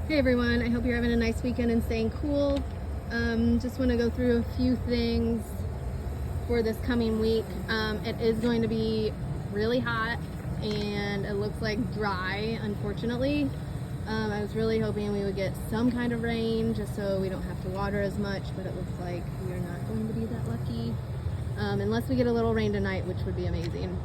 Hey everyone, I hope you're having a nice weekend and staying cool. Just want to go through a few things for this coming week. It is going to be really hot and it looks like dry, unfortunately. I was really hoping we would get some kind of rain just so we don't have to water as much, but it looks like we are not going to be that lucky. Unless we get a little rain tonight, which would be amazing.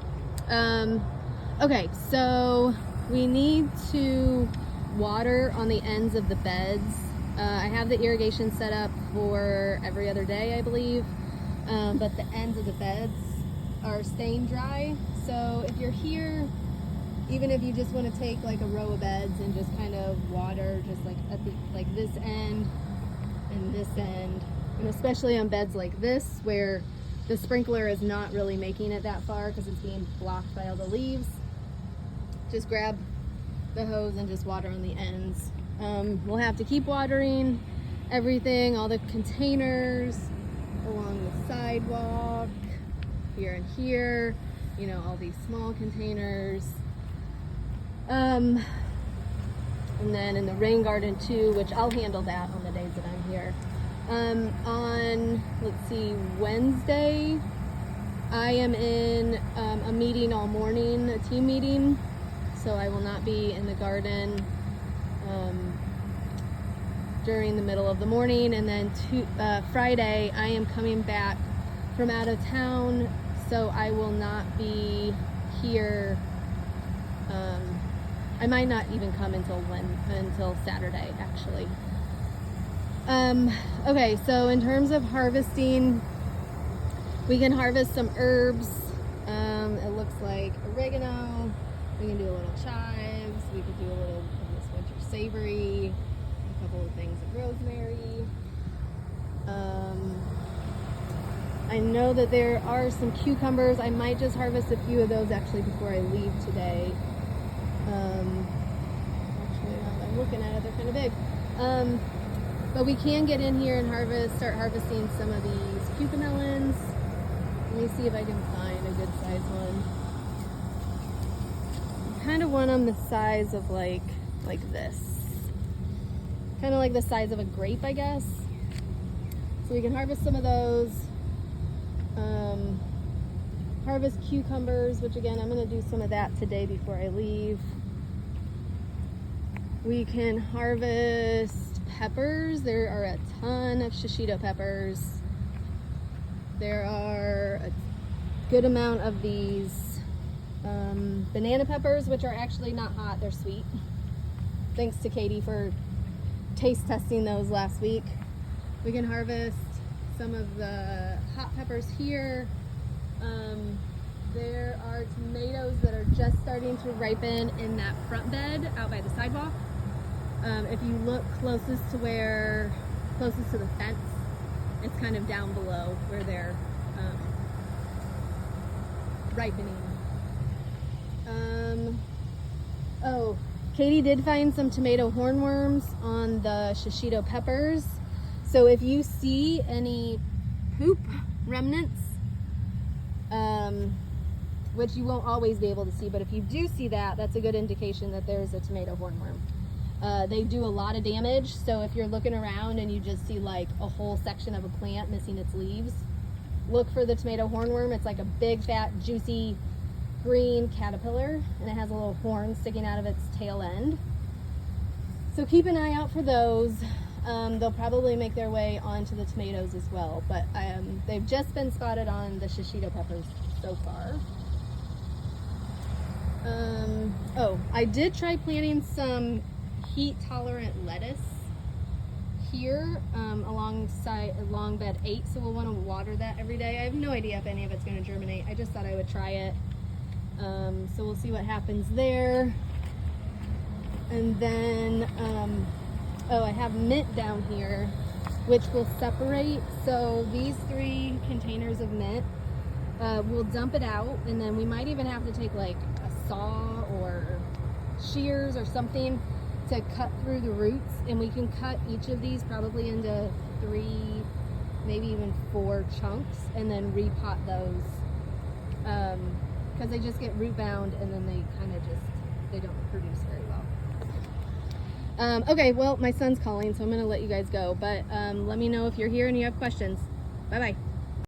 Okay, so we need to water on the ends of the beds. I have the irrigation set up for every other day, I believe, but the ends of the beds are staying dry. So if you're here, even if you just want to take like a row of beds and just kind of water just like at the this end and this end, and especially on beds like this where the sprinkler is not really making it that far because it's being blocked by all the leaves, just grab the hose and just water on the ends. We'll have to keep watering everything, all the containers along the sidewalk, here and here, you know, all these small containers. And then in the rain garden too, which I'll handle that on the days that I'm here. On, let's see, Wednesday, I am in a meeting all morning, a team meeting. So I will not be in the garden during the middle of the morning. And then Friday, I am coming back from out of town, so I will not be here. I might not even come until Saturday, actually. Okay, so in terms of harvesting, we can harvest some herbs. It looks like oregano. We can do a little chives. We could do a little of this winter savory. A couple of things of rosemary. I know that there are some cucumbers. I might just harvest a few of those actually before I leave today. Actually, now that I'm looking at it, they're kind of big. But we can get in here and start harvesting some of these cucamelons. Let me see if I can find a good size one. Kind of want them the size of like this, kind of like the size of a grape, I guess. So we can harvest some of those. Harvest cucumbers, which again I'm going to do some of that today before I leave. We can harvest peppers. There are a ton of shishito peppers. There are a good amount of these banana peppers, which are actually not hot, they're sweet. Thanks to Katie for taste testing those last week. We can harvest some of the hot peppers here. There are tomatoes that are just starting to ripen in that front bed out by the sidewalk. If you look closest to the fence, it's kind of down below where they're ripening. Oh, Katie did find some tomato hornworms on the shishito peppers. So if you see any poop remnants, which you won't always be able to see, but if you do see that, that's a good indication that there's a tomato hornworm. They do a lot of damage, so if you're looking around and you just see like a whole section of a plant missing its leaves, look for the tomato hornworm. It's like a big, fat, juicy green caterpillar, and it has a little horn sticking out of its tail end. So keep an eye out for those. They'll probably make their way onto the tomatoes as well, but they've just been spotted on the shishito peppers so far. Oh, I did try planting some heat-tolerant lettuce here along bed 8, so we'll want to water that every day. I have no idea if any of it's going to germinate. I just thought I would try it. So we'll see what happens there. And then, I have mint down here, which will separate. So these 3 containers of mint, we'll dump it out, and then we might even have to take like a saw or shears or something to cut through the roots, and we can cut each of these probably into 3, maybe even 4 chunks, and then repot those. Because they just get root bound and then they kind of they don't produce very well. Okay, well, my son's calling, so I'm going to let you guys go. But let me know if you're here and you have questions. Bye-bye.